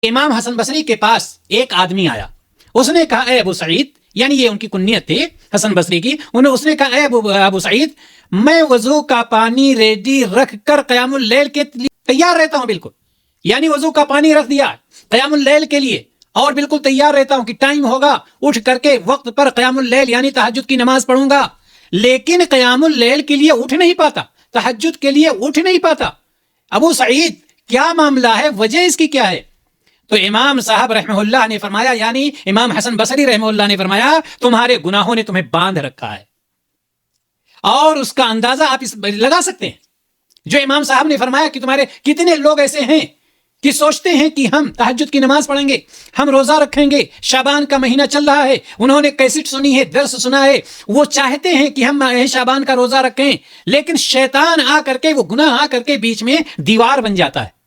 امام حسن بصری کے پاس ایک آدمی آیا، اس نے کہا اے ابو سعید، یعنی یہ ان کی کنیت تھی حسن بصری کی، اس نے کہا اے ابو سعید، میں وضو کا پانی ریڈی رکھ کر قیام اللیل کے لیے تیار رہتا ہوں، بالکل، یعنی وضو کا پانی رکھ دیا قیام اللیل کے لیے اور بالکل تیار رہتا ہوں کہ ٹائم ہوگا اٹھ کر کے وقت پر قیام اللیل یعنی تہجد کی نماز پڑھوں گا، لیکن قیام اللیل کے لیے اٹھ نہیں پاتا، تہجد کے لیے اٹھ نہیں پاتا۔ ابو سعید کیا معاملہ ہے، وجہ اس کی کیا ہے؟ تو امام صاحب رحمہ اللہ نے فرمایا، یعنی امام حسن بصری رحمہ اللہ نے فرمایا، تمہارے گناہوں نے تمہیں باندھ رکھا ہے۔ اور اس کا اندازہ آپ لگا سکتے ہیں، جو امام صاحب نے فرمایا کہ تمہارے کتنے لوگ ایسے ہیں کہ سوچتے ہیں کہ ہم تہجد کی نماز پڑھیں گے، ہم روزہ رکھیں گے، شعبان کا مہینہ چل رہا ہے، انہوں نے کیسٹ سنی ہے، درس سنا ہے، وہ چاہتے ہیں کہ ہم شعبان کا روزہ رکھیں، لیکن شیطان آ کر کے، وہ گناہ آ کر کے بیچ میں دیوار بن جاتا ہے۔